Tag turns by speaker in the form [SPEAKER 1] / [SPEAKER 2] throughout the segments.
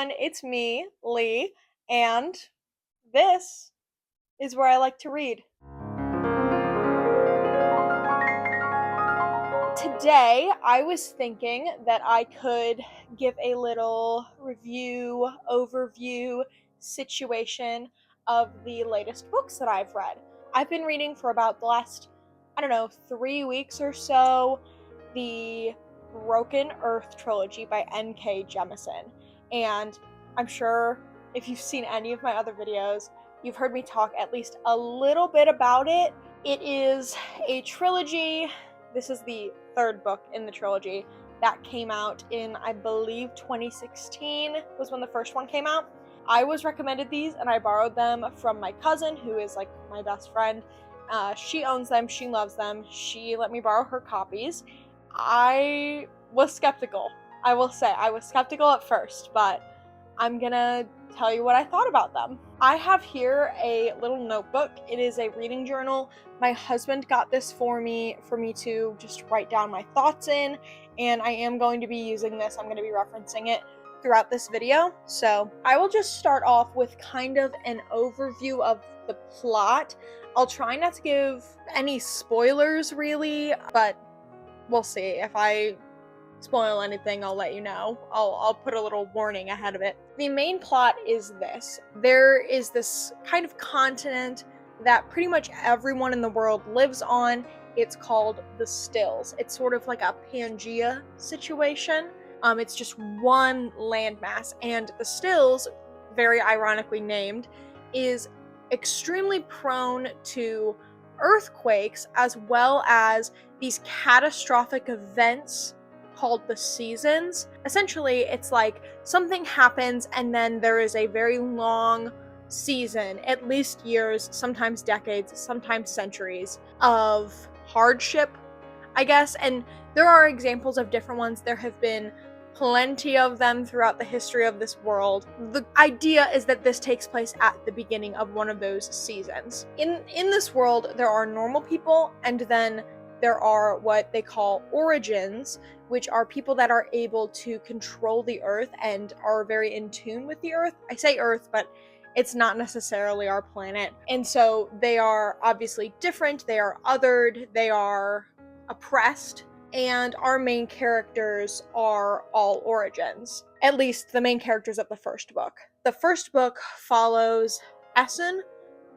[SPEAKER 1] everyone, it's me, Lee, and this is where I like to read. Today, I was thinking that I could give a little review, overview, situation of the latest books that I've read. I've been reading for about the last, 3 weeks or so, the Broken Earth Trilogy by N.K. Jemison. And I'm sure if you've seen any of my other videos, you've heard me talk at least a little bit about it. It is a trilogy. This is the third book in the trilogy that came out in, I believe, 2016 was when the first one came out. I was recommended these and I borrowed them from my cousin, who is like my best friend. She owns them, she loves them, she let me borrow her copies. I was skeptical. I will say, I was skeptical at first, but I'm gonna tell you what I thought about them. I have here a little notebook. It is a reading journal. My husband got this for me to just write down my thoughts in, and I am going to be using this. I'm going to be referencing it throughout this video. So I will just start off with kind of an overview of the plot. I'll try not to give any spoilers really, but we'll see. If I spoil anything, I'll let you know. I'll put a little warning ahead of it. The main plot is this. There is this kind of continent that pretty much everyone in the world lives on. It's called the Stills. It's sort of like a Pangea situation. It's just one landmass, and the Stills, very ironically named, is extremely prone to earthquakes as well as these catastrophic events called the seasons. Essentially, it's like something happens and then there is a very long season, at least years, sometimes decades, sometimes centuries, of hardship, I guess. And there are examples of different ones. There have been plenty of them throughout the history of this world. The idea is that this takes place at the beginning of one of those seasons. In this world, there are normal people, and then there are what they call origins, which are people that are able to control the earth and are very in tune with the earth. I say earth, but it's not necessarily our planet. And so they are obviously different, they are othered, they are oppressed, and our main characters are all origins. At least the main characters of the first book. The first book follows Essen,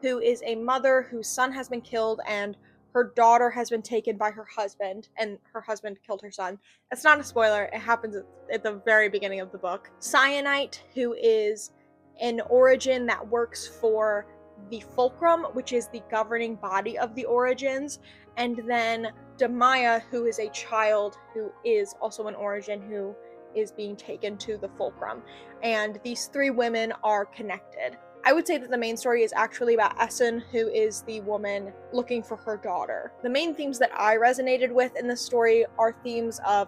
[SPEAKER 1] who is a mother whose son has been killed and her daughter has been taken by her husband, and her husband killed her son. It's not a spoiler, it happens at the very beginning of the book. Cyanite, who is an origin that works for the Fulcrum, which is the governing body of the origins, and then Demaya, who is a child who is also an origin who is being taken to the Fulcrum. And these three women are connected. I would say that the main story is actually about Essen, who is the woman looking for her daughter. The main themes that I resonated with in this story are themes of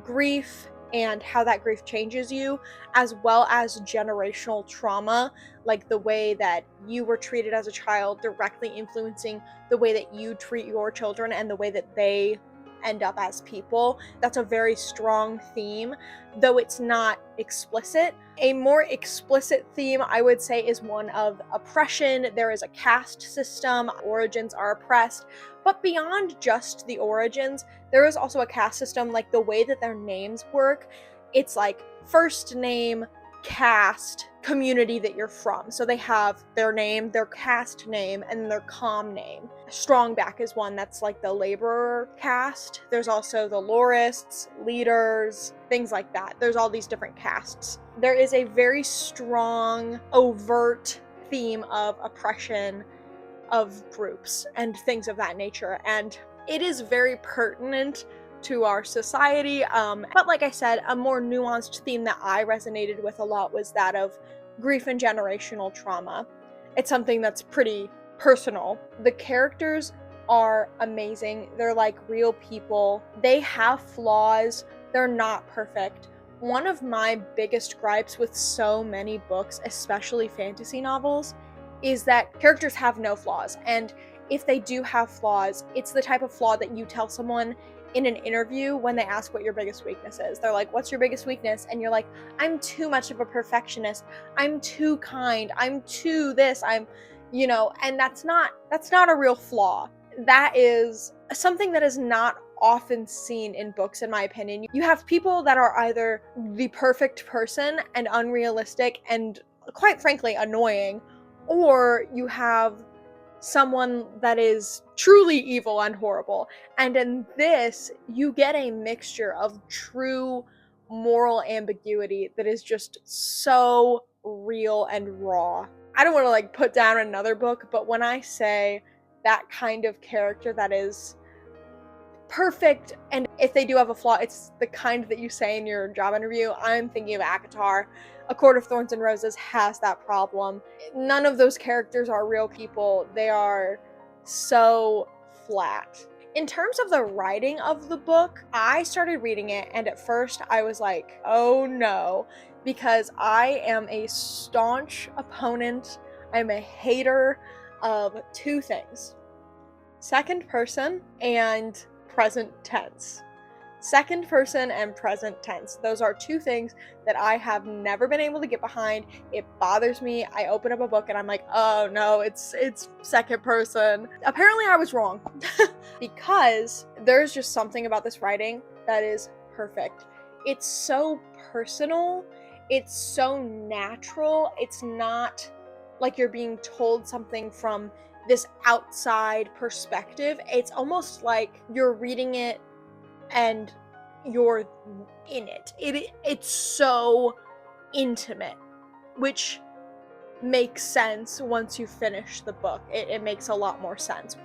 [SPEAKER 1] grief and how that grief changes you, as well as generational trauma, like the way that you were treated as a child directly influencing the way that you treat your children and the way that they end up as people. That's a very strong theme, though it's not explicit. A more explicit theme, I would say, is one of oppression. There is a caste system. Origins are oppressed. But beyond just the origins, there is also a caste system, like the way that their names work. It's like first name, caste, community that you're from. So they have their name, their caste name, and their comm name. Strongback is one that's like the laborer caste. There's also the lorists, leaders, things like that. There's all these different castes. There is a very strong, overt theme of oppression of groups and things of that nature, and it is very pertinent to our society, but like I said, a more nuanced theme that I resonated with a lot was that of grief and generational trauma. It's something that's pretty personal. The characters are amazing. They're like real people. They have flaws. They're not perfect. One of my biggest gripes with so many books, especially fantasy novels, is that characters have no flaws, and if they do have flaws, it's the type of flaw that you tell someone in an interview when they ask what your biggest weakness is. They're like, what's your biggest weakness? And you're like, I'm too much of a perfectionist. I'm too kind. I'm too this. And that's not a real flaw. That is something that is not often seen in books, in my opinion. You have people that are either the perfect person and unrealistic and, quite frankly, annoying, or you have someone that is truly evil and horrible. And in this, you get a mixture of true moral ambiguity that is just so real and raw. I don't want to put down another book, but when I say that kind of character that is perfect, and if they do have a flaw, it's the kind that you say in your job interview, I'm thinking of ACOTAR. A Court of Thorns and Roses has that problem. None of those characters are real people. They are so flat. In terms of the writing of the book, I started reading it, and at first I was like, oh no, because I am a staunch opponent, I'm a hater of two things: second person and present tense. Second person and present tense. Those are two things that I have never been able to get behind. It bothers me. I open up a book and I'm like, oh no, it's second person. Apparently I was wrong because there's just something about this writing that is perfect. It's so personal. It's so natural. It's not like you're being told something from this outside perspective. It's almost like you're reading it and you're in it. It's so intimate, which makes sense once you finish the book. It makes a lot more sense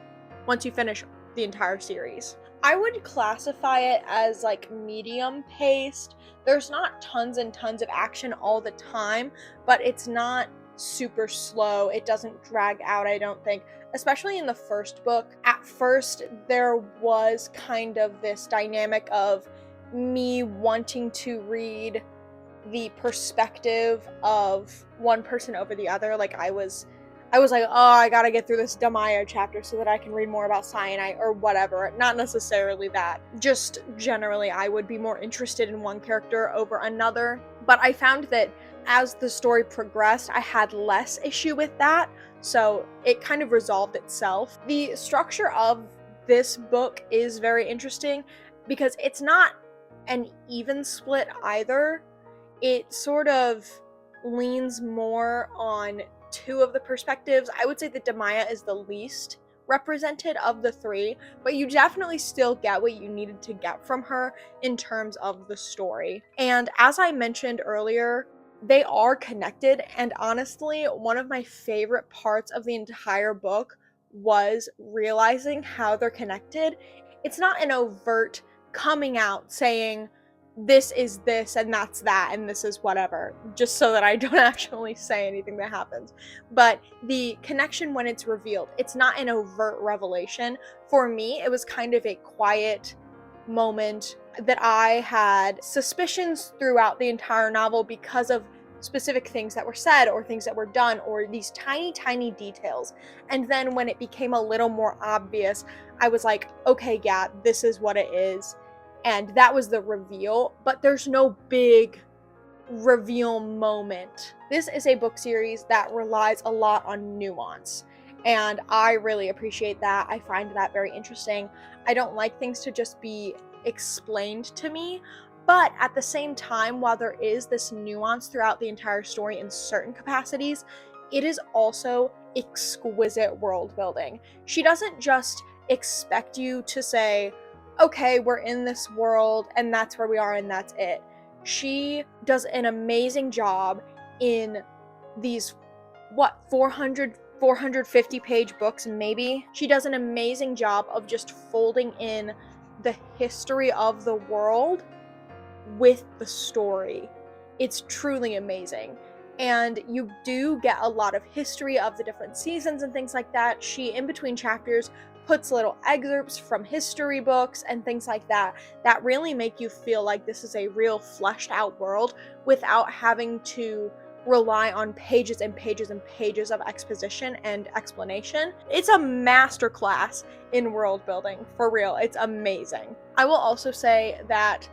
[SPEAKER 1] once you finish the entire series. I would classify it as medium paced. There's not tons and tons of action all the time, but it's not super slow. It doesn't drag out, I don't think, especially in the first book. At first, there was kind of this dynamic of me wanting to read the perspective of one person over the other. I was like, oh, I gotta get through this Damaya chapter so that I can read more about Cyanide or whatever. Not necessarily that. Just generally, I would be more interested in one character over another. But I found that as the story progressed, I had less issue with that, so it kind of resolved itself. The structure of this book is very interesting because it's not an even split either. It sort of leans more on two of the perspectives. I would say that Damaya is the least represented of the three, but you definitely still get what you needed to get from her in terms of the story. And as I mentioned earlier, they are connected, and honestly, one of my favorite parts of the entire book was realizing how they're connected. It's not an overt coming out saying, this is this and that's that and this is whatever, just so that I don't actually say anything that happens. But the connection when it's revealed, it's not an overt revelation. For me, it was kind of a quiet moment that I had suspicions throughout the entire novel because of specific things that were said or things that were done or these tiny, tiny details. And then when it became a little more obvious, I was like, okay, yeah, this is what it is. And that was the reveal, but there's no big reveal moment. This is a book series that relies a lot on nuance, and I really appreciate that. I find that very interesting. I don't like things to just be explained to me, but at the same time, while there is this nuance throughout the entire story in certain capacities, it is also exquisite world building. She doesn't just expect you to say, okay, we're in this world and that's where we are and that's it. She does an amazing job in these, 450 page books maybe? She does an amazing job of just folding in the history of the world with the story. It's truly amazing. And you do get a lot of history of the different seasons and things like that. She, in between chapters, puts little excerpts from history books and things like that that really make you feel like this is a real fleshed out world without having to rely on pages and pages and pages of exposition and explanation. It's a masterclass in world building, for real. It's amazing. I will also say that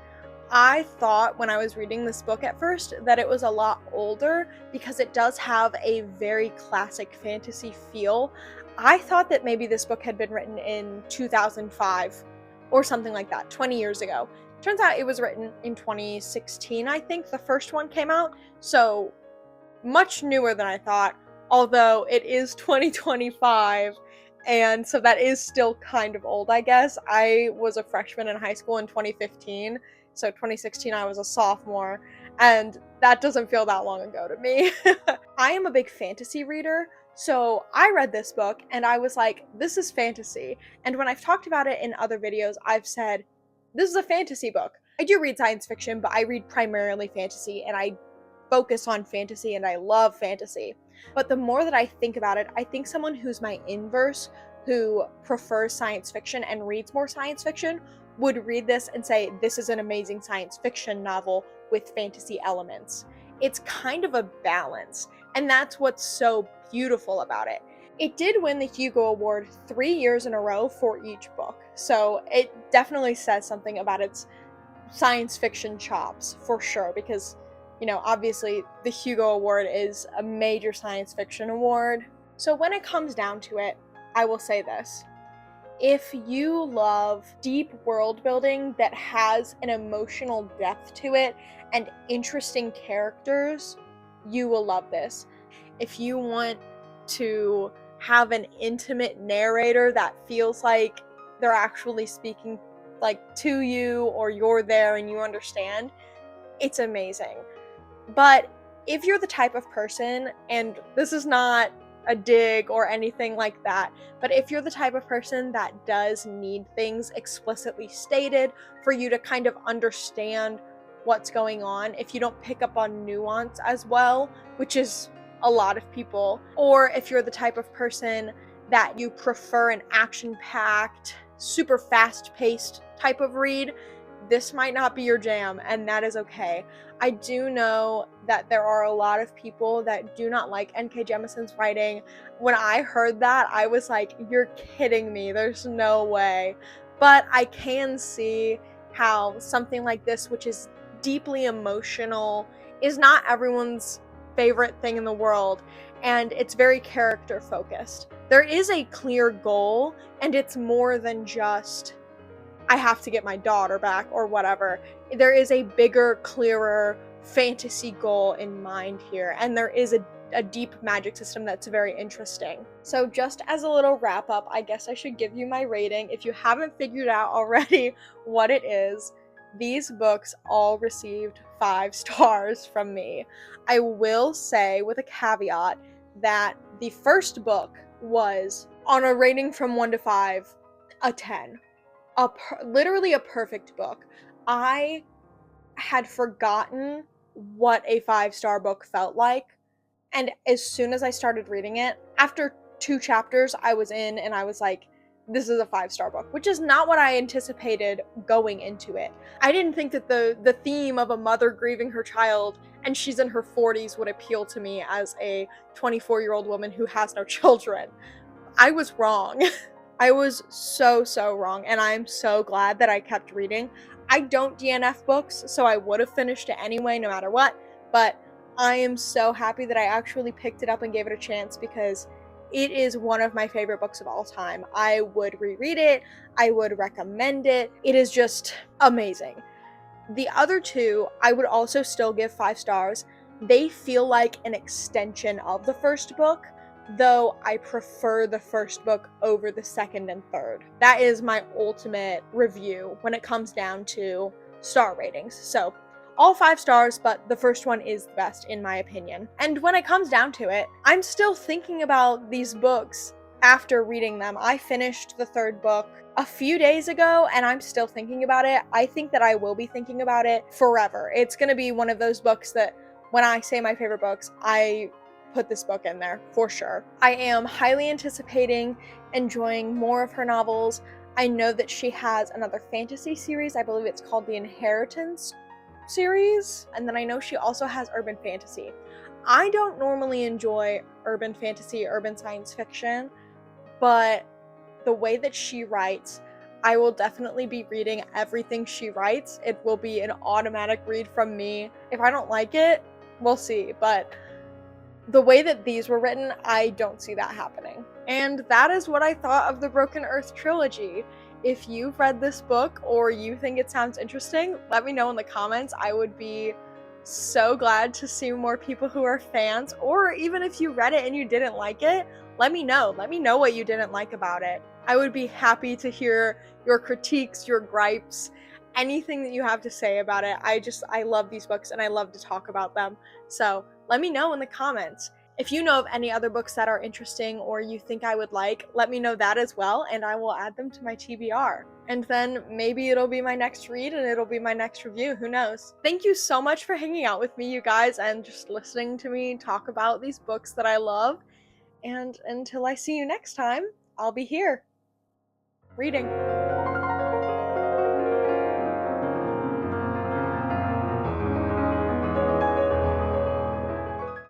[SPEAKER 1] I thought when I was reading this book at first that it was a lot older because it does have a very classic fantasy feel. I thought that maybe this book had been written in 2005 or something like that, 20 years ago. Turns out it was written in 2016, I think the first one came out, so much newer than I thought, although it is 2025, and so that is still kind of old, I guess. I was a freshman in high school in 2015, so 2016 I was a sophomore, and that doesn't feel that long ago to me. I am a big fantasy reader, so I read this book and I was like, this is fantasy. And when I've talked about it in other videos, I've said, this is a fantasy book. I do read science fiction, but I read primarily fantasy, and I focus on fantasy, and I love fantasy. But the more that I think about it, I think someone who's my inverse, who prefers science fiction and reads more science fiction, would read this and say, this is an amazing science fiction novel with fantasy elements. It's kind of a balance, and that's what's so beautiful about it. It did win the Hugo Award 3 years in a row for each book, so it definitely says something about its science fiction chops, for sure, because, you know, obviously the Hugo Award is a major science fiction award. So when it comes down to it, I will say this. If you love deep world building that has an emotional depth to it and interesting characters, you will love this. If you want to have an intimate narrator that feels like they're actually speaking like to you, or you're there and you understand, it's amazing. But if you're the type of person, and this is not a dig or anything like that, but if you're the type of person that does need things explicitly stated for you to kind of understand what's going on, if you don't pick up on nuance as well, which is a lot of people, or if you're the type of person that you prefer an action-packed, super fast-paced type of read, this might not be your jam, and that is okay. I do know that there are a lot of people that do not like N.K. Jemison's writing. When I heard that, I was like, you're kidding me, there's no way. But I can see how something like this, which is deeply emotional, is not everyone's favorite thing in the world, and it's very character focused. There is a clear goal, and it's more than just, I have to get my daughter back or whatever. There is a bigger, clearer fantasy goal in mind here, and there is a deep magic system that's very interesting. So just as a little wrap up, I guess I should give you my rating. If you haven't figured out already what it is, these books all received 5 stars from me. I will say, with a caveat, that the first book was, on a rating from 1 to 5, a 10. Literally a perfect book. I had forgotten what a 5-star book felt like, and as soon as I started reading it, after 2 chapters, I was in, and I was like, this is a 5-star book, which is not what I anticipated going into it. I didn't think that the theme of a mother grieving her child, and she's in her 40s, would appeal to me as a 24-year-old woman who has no children. I was wrong. I was so wrong, and I'm so glad that I kept reading. I don't DNF books, so I would have finished it anyway, no matter what, but I am so happy that I actually picked it up and gave it a chance, because it is one of my favorite books of all time. I would reread it. I would recommend it. It is just amazing. The other 2, I would also still give 5 stars. They feel like an extension of the first book, though I prefer the first book over the second and third. That is my ultimate review when it comes down to star ratings. So all 5 stars, but the first one is the best in my opinion. And when it comes down to it, I'm still thinking about these books after reading them. I finished the 3rd book a few days ago, and I'm still thinking about it. I think that I will be thinking about it forever. It's gonna be one of those books that, when I say my favorite books, I put this book in there for sure. I am highly anticipating enjoying more of her novels. I know that she has another fantasy series. I believe it's called The Inheritance, series, and then I know she also has urban fantasy. I don't normally enjoy urban fantasy, urban science fiction, but the way that she writes, I will definitely be reading everything she writes. It will be an automatic read from me. If I don't like it, we'll see, but the way that these were written, I don't see that happening. And that is what I thought of the Broken Earth Trilogy. If you've read this book or you think it sounds interesting, let me know in the comments. I would be so glad to see more people who are fans, or even if you read it and you didn't like it, let me know. Let me know what you didn't like about it. I would be happy to hear your critiques, your gripes, anything that you have to say about it. I love these books and I love to talk about them. So let me know in the comments. If you know of any other books that are interesting or you think I would like, let me know that as well, and I will add them to my TBR. And then maybe it'll be my next read and it'll be my next review, who knows. Thank you so much for hanging out with me, you guys, and just listening to me talk about these books that I love. And until I see you next time, I'll be here, reading.